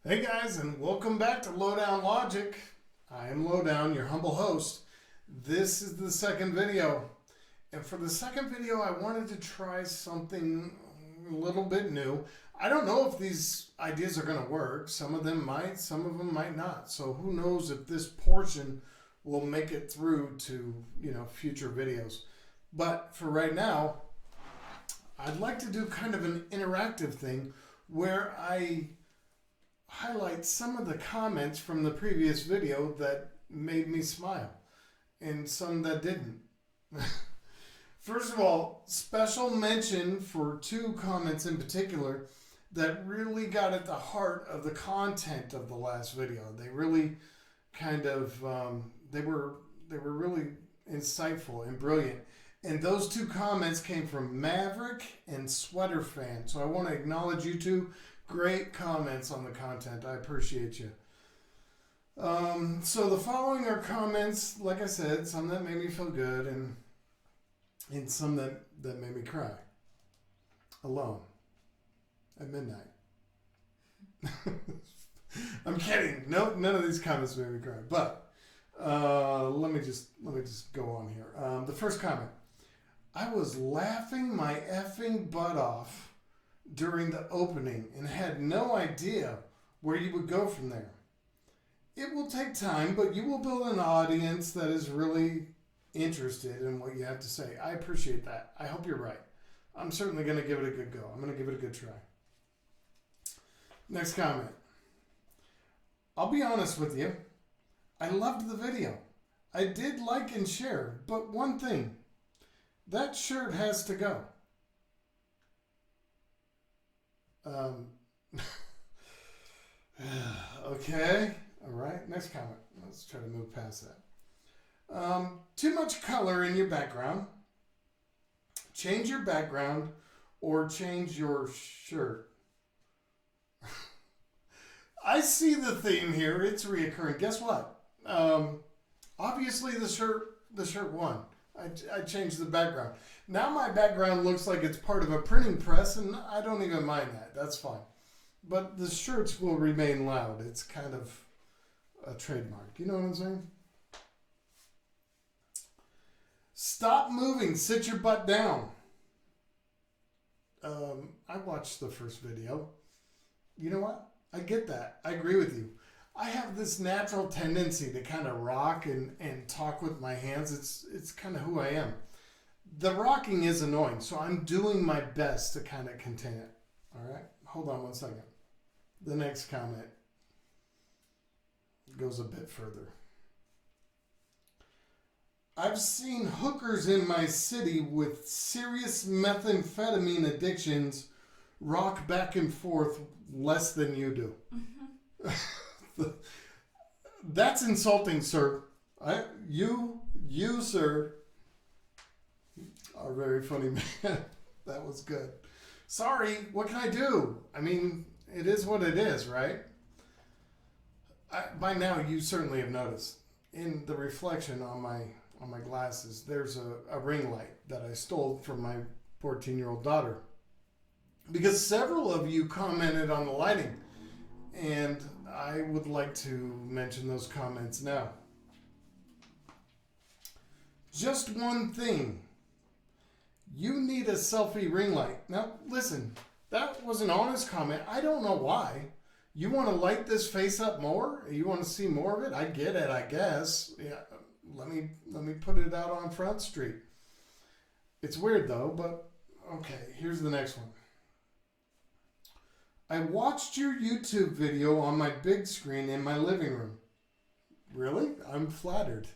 Hey guys, and welcome back to Lowdown Logic. I am Lowdown, your humble host. This is the second video. And for the second video, I wanted to try something a little bit new. I don't know if these ideas are going to work. Some of them might, some of them might not. So who knows if this portion will make it through to, future videos. But for right now, I'd like to do kind of an interactive thing where I highlight some of the comments from the previous video that made me smile and some that didn't. First of all, special mention for two comments in particular that really got at the heart of the content of the last video. They really kind of they were really insightful and brilliant. And those two comments came from Maverick and Sweater Fan. So I want to acknowledge you two. Great comments on the content. I appreciate you. So the following are comments, like I said, some that made me feel good and some that made me cry. Alone. At midnight. I'm kidding. No, none of these comments made me cry. But let me just go on here. The first comment. I was laughing my effing butt off during the opening and had no idea where you would go from there. It will take time, but you will build an audience that is really interested in what you have to say. I appreciate that. I hope you're right. I'm certainly going to give it a good go. I'm going to give it a good try. Next comment. I'll be honest with you. I loved the video. I did like and share, but one thing. That shirt has to go. Okay. All right. Next comment. Let's try to move past that. Too much color in your background. Change your background or change your shirt. I see the theme here. It's reoccurring. Guess what? Obviously the shirt won. I changed the background. Now my background looks like it's part of a printing press, and I don't even mind that. That's fine. But the shirts will remain loud. It's kind of a trademark. You know what I'm saying? Stop moving. Sit your butt down. I watched the first video. You know what? I get that. I agree with you. I have this natural tendency to kind of rock and talk with my hands. It's kind of who I am. The rocking is annoying, so I'm doing my best to kind of contain it. All right? Hold on one second. The next comment goes a bit further. I've seen hookers in my city with serious methamphetamine addictions rock back and forth less than you do. Mm-hmm. That's insulting, sir. You, sir, are a very funny man. That was good. Sorry, what can I do? I mean, it is what it is, right? By now, you certainly have noticed in the reflection on my glasses, there's a ring light that I stole from my 14-year-old daughter. Because several of you commented on the lighting, and I would like to mention those comments now. Just one thing. You need a selfie ring light. Now, listen, that was an honest comment. I don't know why. You want to light this face up more? You want to see more of it? I get it, I guess. Yeah, let me put it out on Front Street. It's weird, though, but okay, here's the next one. I watched your YouTube video on my big screen in my living room. Really? I'm flattered.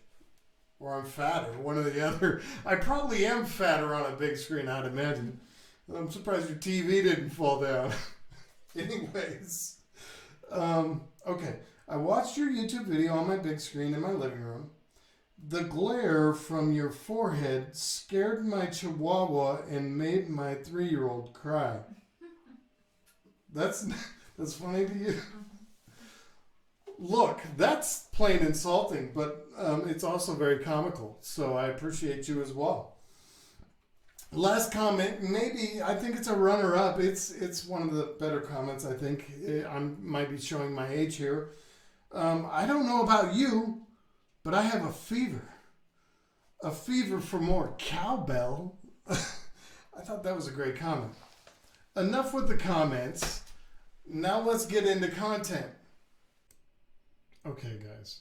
Or I'm fatter, one or the other. I probably am fatter on a big screen, I'd imagine. I'm surprised your TV didn't fall down. Anyways. Okay. I watched your YouTube video on my big screen in my living room. The glare from your forehead scared my chihuahua and made my 3-year-old cry. That's funny to you? Look, that's plain insulting, but it's also very comical, so I appreciate you as well. Last comment, maybe I think it's a runner-up. It's one of the better comments. I think I might be showing my age here. I don't know about you, but I have a fever for more cowbell. I thought that was a great comment. Enough with the comments. Now let's get into content. Okay, guys.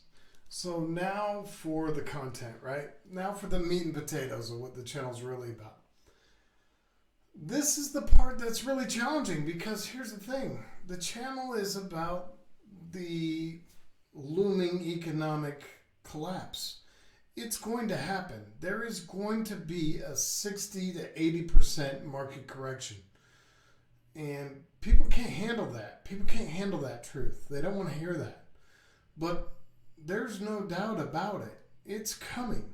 So now for the content, right? Now for the meat and potatoes of what the channel's really about. This is the part that's really challenging because here's the thing. The channel is about the looming economic collapse. It's going to happen. There is going to be a 60 to 80% market correction. And people can't handle that. People can't handle that truth. They don't want to hear that. But there's no doubt about it. It's coming.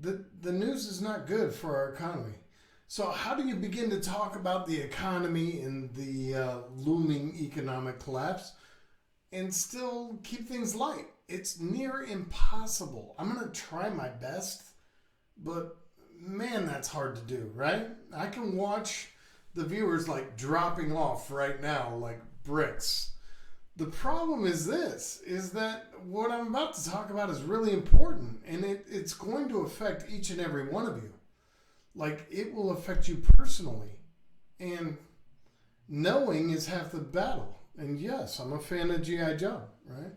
The news is not good for our economy. So how do you begin to talk about the economy and the looming economic collapse and still keep things light? It's near impossible. I'm going to try my best, but man, that's hard to do, right? I can watch the viewers like dropping off right now like bricks. The problem is this, is that what I'm about to talk about is really important, and it's going to affect each and every one of you. Like, it will affect you personally. And knowing is half the battle. And yes, I'm a fan of G.I. Joe, right?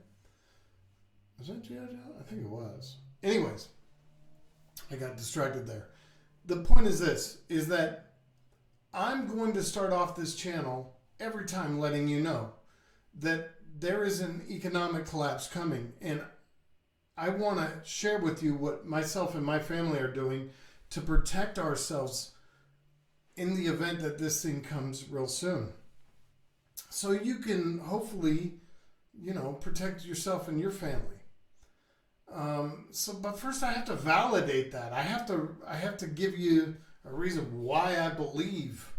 Was that G.I. Joe? I think it was. Anyways, I got distracted there. The point is this, is that I'm going to start off this channel every time letting you know that there is an economic collapse coming. And I want to share with you what myself and my family are doing to protect ourselves in the event that this thing comes real soon. So you can hopefully, protect yourself and your family. But first I have to validate that. I have to give you a reason why I believe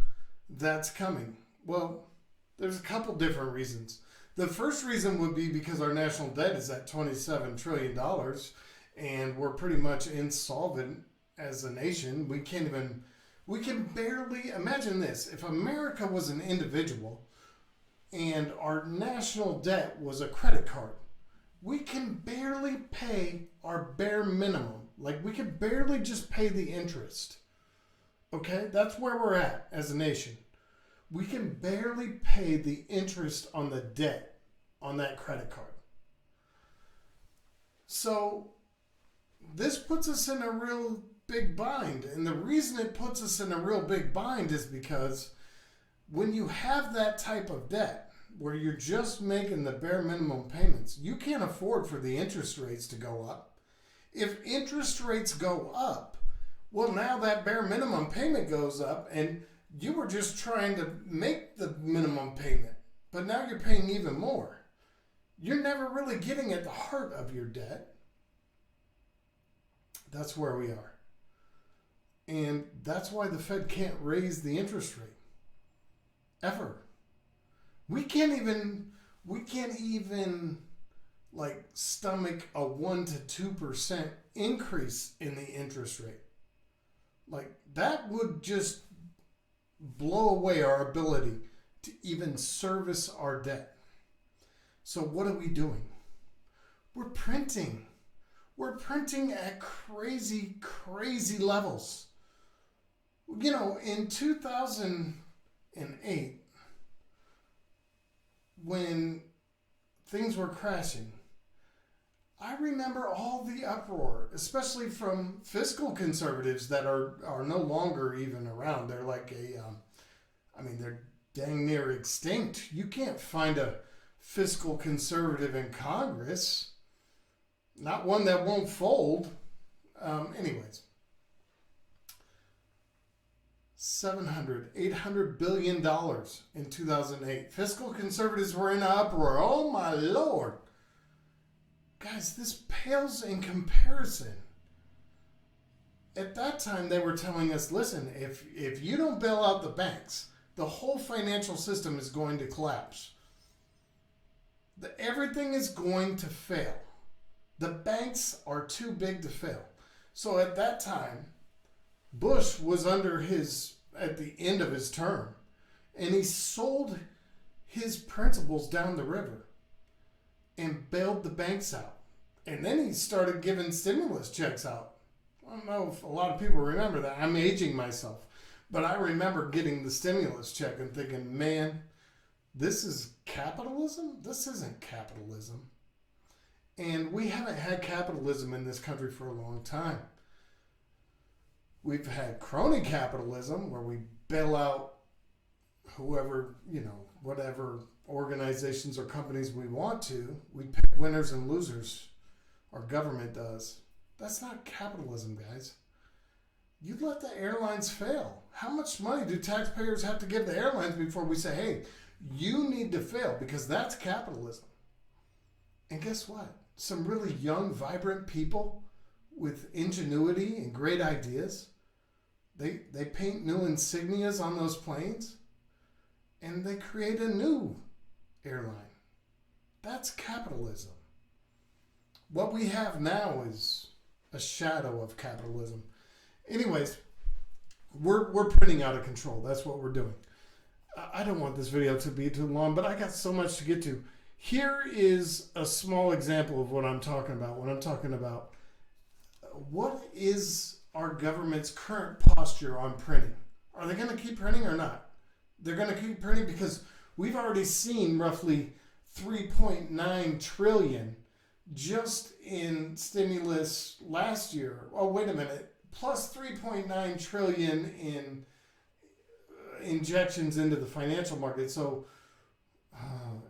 that's coming. Well, there's a couple different reasons. The first reason would be because our national debt is at $27 trillion and we're pretty much insolvent as a nation. We can barely, imagine this, if America was an individual and our national debt was a credit card, we can barely pay our bare minimum. Like, we can barely just pay the interest. Okay? That's where we're at as a nation. We can barely pay the interest on the debt on that credit card. So this puts us in a real big bind. And the reason it puts us in a real big bind is because when you have that type of debt where you're just making the bare minimum payments, you can't afford for the interest rates to go up. If interest rates go up, well, now that bare minimum payment goes up and you were just trying to make the minimum payment, but now you're paying even more. You're never really getting at the heart of your debt. That's where we are. And that's why the Fed can't raise the interest rate. Ever. We can't even like stomach a 1 to 2% increase in the interest rate. Like, that would just blow away our ability to even service our debt. So what are we doing? We're printing. We're printing at crazy, crazy levels. In 2008, when things were crashing, I remember all the uproar, especially from fiscal conservatives that are no longer even around. They're like they're dang near extinct. You can't find a fiscal conservative in Congress. Not one that won't fold. Anyways. $800 billion in 2008. Fiscal conservatives were in an uproar. Oh my Lord. Guys, this pales in comparison. At that time, they were telling us, listen, if you don't bail out the banks, the whole financial system is going to collapse. Everything is going to fail. The banks are too big to fail. So at that time, Bush was at the end of his term, and he sold his principals down the river and bailed the banks out. And then he started giving stimulus checks out. I don't know if a lot of people remember that. I'm aging myself. But I remember getting the stimulus check and thinking, man, this is capitalism? This isn't capitalism. And we haven't had capitalism in this country for a long time. We've had crony capitalism where we bail out whoever, whatever organizations or companies we want to. We pick winners and losers. Our government does. That's not capitalism, guys. You let the airlines fail. How much money do taxpayers have to give the airlines before we say, hey, you need to fail? Because that's capitalism. And guess what? Some really young, vibrant people with ingenuity and great ideas, they paint new insignias on those planes and they create a new airline. That's capitalism. What we have now is a shadow of capitalism. Anyways, we're printing out of control. That's what we're doing. I don't want this video to be too long, but I got so much to get to. Here is a small example of what I'm talking about. When I'm talking about what is our government's current posture on printing. Are they going to keep printing or not? They're going to keep printing because we've already seen roughly 3.9 trillion just in stimulus last year. Oh, wait a minute. Plus 3.9 trillion in injections into the financial market. So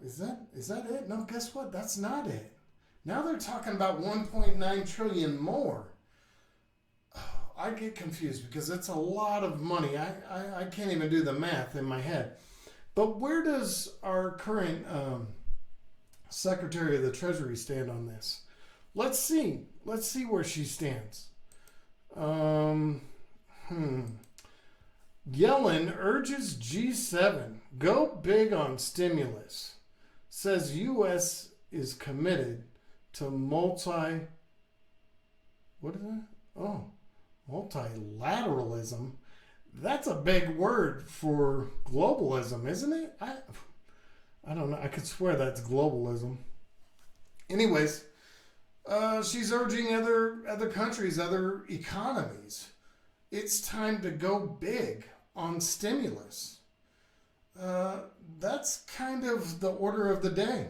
is that it? No, guess what? That's not it. Now they're talking about 1.9 trillion more. I get confused because it's a lot of money. I can't even do the math in my head. But where does our current Secretary of the Treasury stand on this? Let's see. Let's see where she stands. Yellen urges G7 go big on stimulus. Says U.S. is committed to multilateralism. That's a big word for globalism, isn't it? I don't know. I could swear that's globalism. Anyways, she's urging other countries, other economies. It's time to go big on stimulus. That's kind of the order of the day.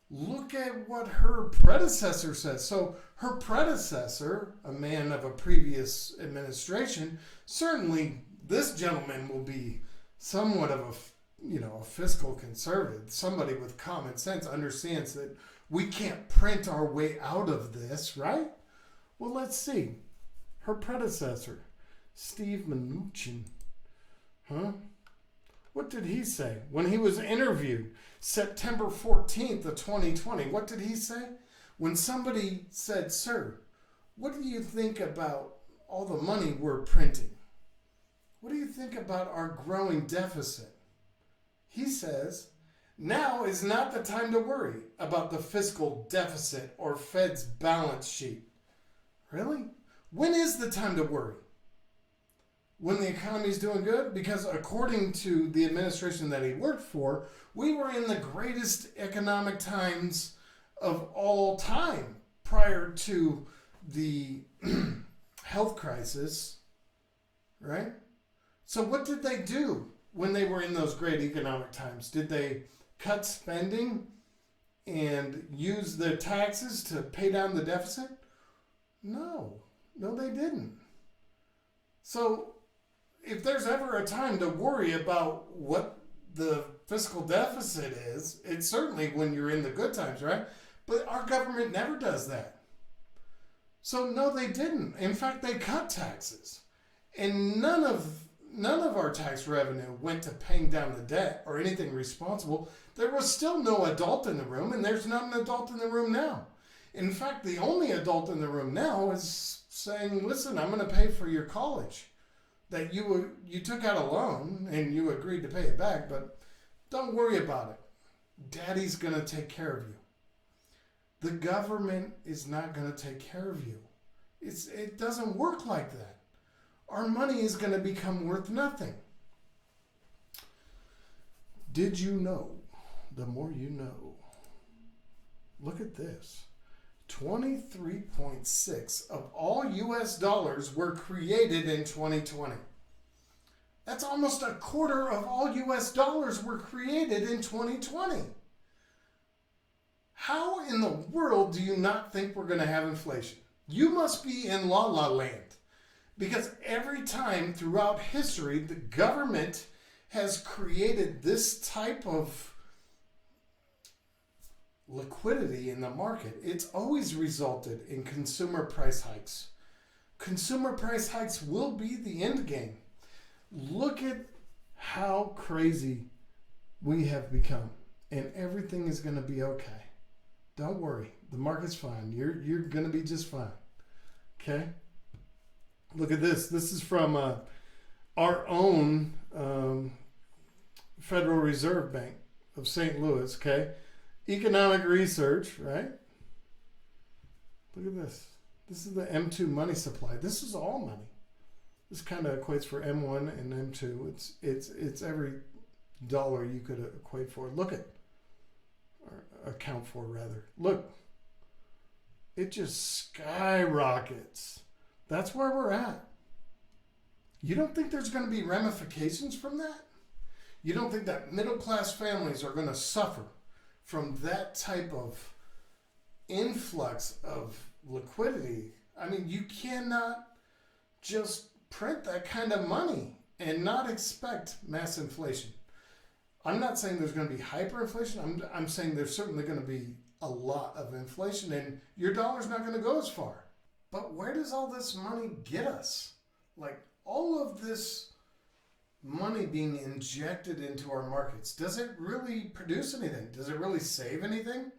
Look at what her predecessor says. So her predecessor, a man of a previous administration, certainly this gentleman will be somewhat of a fiscal conservative, somebody with common sense, understands that we can't print our way out of this, right? Well, let's see. Her predecessor, Steve Mnuchin, what did he say when he was interviewed September 14th of 2020? What did he say? When somebody said, sir, what do you think about all the money we're printing? What do you think about our growing deficit? He says, now is not the time to worry about the fiscal deficit or Fed's balance sheet. Really? When is the time to worry? When the economy's doing good? Because according to the administration that he worked for, we were in the greatest economic times of all time prior to the health crisis, right? So what did they do when they were in those great economic times? Did they cut spending and use their taxes to pay down the deficit? No, they didn't. So if there's ever a time to worry about what the fiscal deficit is, it's certainly when you're in the good times, right? But our government never does that. So no, they didn't. In fact, they cut taxes. And none of our tax revenue went to paying down the debt or anything responsible. There was still no adult in the room, and there's not an adult in the room now. In fact, the only adult in the room now is saying, listen, I'm going to pay for your college. That you took out a loan and you agreed to pay it back, but don't worry about it. Daddy's going to take care of you. The government is not going to take care of you. It doesn't work like that. our money is going to become worth nothing. Did you know? The more you know. Look at this. 23.6 of all US dollars were created in 2020. That's almost a quarter of all US dollars were created in 2020. How in the world do you not think we're going to have inflation? You must be in la la land. Because every time throughout history, the government has created this type of liquidity in the market. It's always resulted in consumer price hikes. Consumer price hikes will be the end game. Look at how crazy we have become, and everything is going to be okay. Don't worry, the market's fine. You're going to be just fine. Okay? Look at this. This is from our own Federal Reserve Bank of St. Louis. Okay? Economic research, right? Look at this. This is the M2 money supply. This is all money. This kind of equates for M1 and M2. It's every dollar you could equate for. Look at, or account for rather. Look, it just skyrockets. That's where we're at. You don't think there's going to be ramifications from that? You don't think that middle class families are going to suffer from that type of influx of liquidity? I mean, you cannot just print that kind of money and not expect mass inflation. I'm not saying there's going to be hyperinflation. I'm saying there's certainly going to be a lot of inflation, and your dollar's not going to go as far. But where does all this money get us? Like, all of this money being injected into our markets, does it really produce anything? Does it really save anything?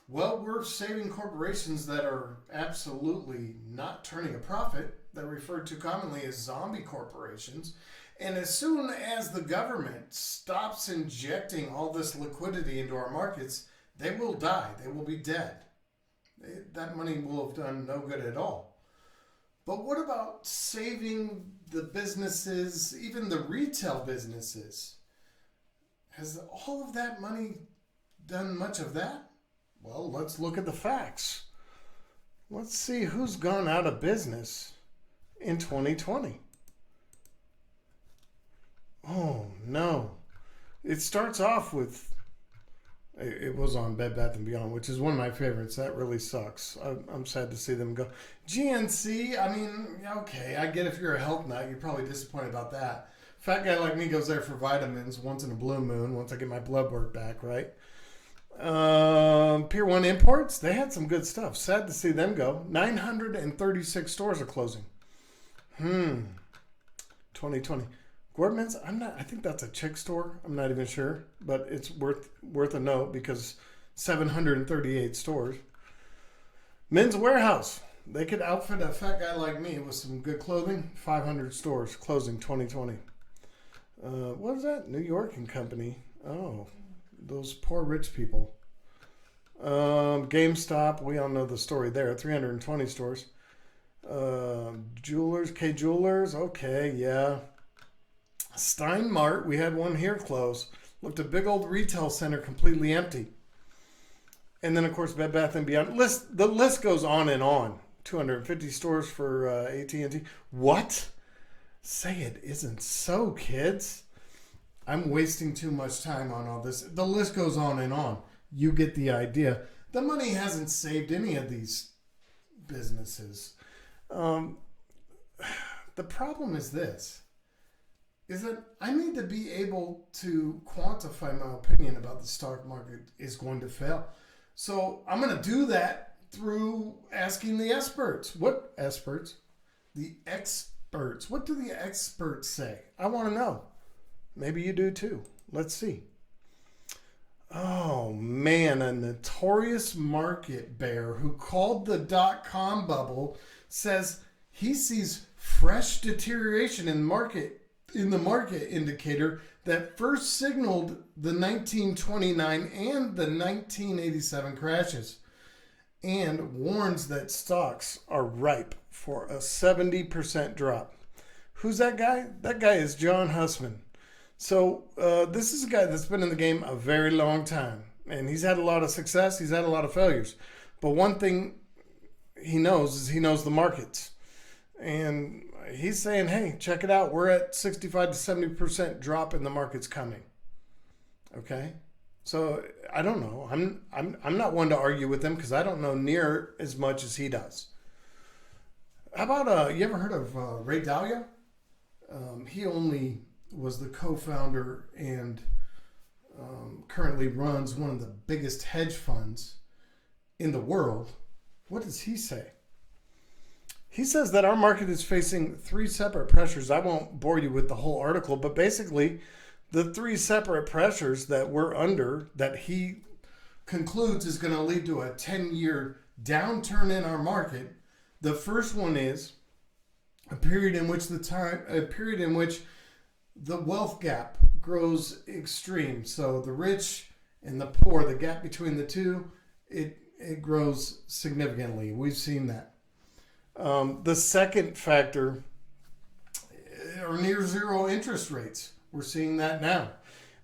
Well, we're saving corporations that are absolutely not turning a profit. They're referred to commonly as zombie corporations. And as soon as the government stops injecting all this liquidity into our markets, they will die. They will be dead. That money will have done no good at all. But what about saving the businesses, even the retail businesses? Has all of that money done much of that? Well, let's look at the facts. Let's see who's gone out of business in 2020. Oh, no. It starts off with, it was on Bed Bath & Beyond, which is one of my favorites. That really sucks. I'm sad to see them go. GNC, I mean, okay, I get if you're a health nut, you're probably disappointed about that. Fat guy like me goes there for vitamins once in a blue moon, once I get my blood work back, right? Pier 1 Imports, they had some good stuff. Sad to see them go. 936 stores are closing. 2020. Gordman's, I think that's a chick store. I'm not even sure, but it's worth a note because 738 stores. Men's Warehouse, they could outfit a fat guy like me with some good clothing. 500 stores closing 2020. What is that? New York and Company. Oh, those poor rich people. Gamestop, we all know the story there. 320 stores. Jewelers, K Jewelers, okay, yeah. Stein Mart, we had one here close. Looked a big old retail center completely empty. And then, of course, Bed Bath & Beyond. The list goes on and on. 250 stores for AT&T. What? Say it isn't so, kids. I'm wasting too much time on all this. The list goes on and on. You get the idea. The money hasn't saved any of these businesses. The problem is this, is that I need to be able to quantify my opinion about the stock market is going to fail. So I'm going to do that through asking the experts. What experts? The experts. What do the experts say? I want to know. Maybe you do too. Let's see. Oh man, a notorious market bear who called the dot-com bubble says he sees fresh deterioration in the market indicator that first signaled the 1929 and the 1987 crashes. and warns that stocks are ripe for a 70% drop. Who's that guy? That guy is John Hussman. So this is a guy that's been in the game a very long time, and he's had a lot of success. He's had a lot of failures. But one thing he knows is he knows the markets. And he's saying, hey, check it out. We're at 65 to 70% drop in the markets coming. Okay? So I don't know. I'm not one to argue with him because I don't know near as much as he does. How about, you ever heard of Ray Dalio? He only was the co-founder and currently runs one of the biggest hedge funds in the world. What does he say? He says that our market is facing three separate pressures. I won't bore you with the whole article, but basically the three separate pressures that we're under that he concludes is going to lead to a 10-year downturn in our market. The first one is a period in which the wealth gap grows extreme. So the rich and the poor, the gap between the two, it grows significantly. We've seen that. The second factor are near zero interest rates. We're seeing that now.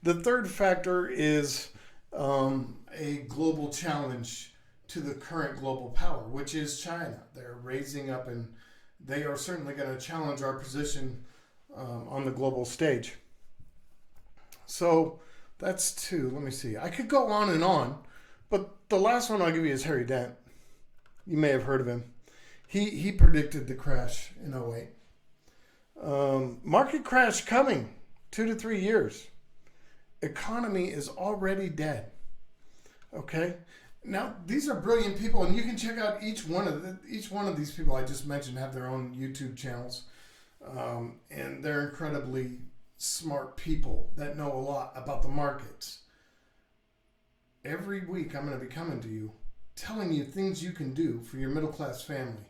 The third factor is a global challenge to the current global power, which is China. They're raising up and they are certainly going to challenge our position on the global stage. So that's two. Let me see. I could go on, but the last one I'll give you is Harry Dent. You may have heard of him. He predicted the crash in 2008. Market crash coming 2 to 3 years. Economy is already dead. Okay? Now, these are brilliant people, and you can check out each one of these people I just mentioned have their own YouTube channels. And they're incredibly smart people that know a lot about the markets. Every week I'm going to be coming to you telling you things you can do for your middle-class family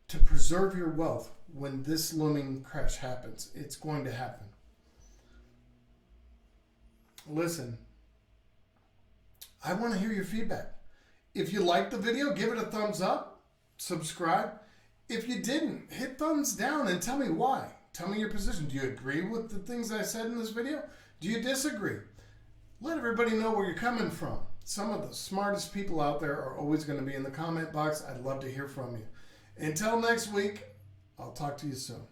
to preserve your wealth when this looming crash happens. It's going to happen. Listen, I want to hear your feedback. If you liked the video, give it a thumbs up, subscribe. If you didn't, hit thumbs down and tell me why. Tell me your position. Do you agree with the things I said in this video? Do you disagree? Let everybody know where you're coming from. Some of the smartest people out there are always going to be in the comment box. I'd love to hear from you. Until next week, I'll talk to you soon.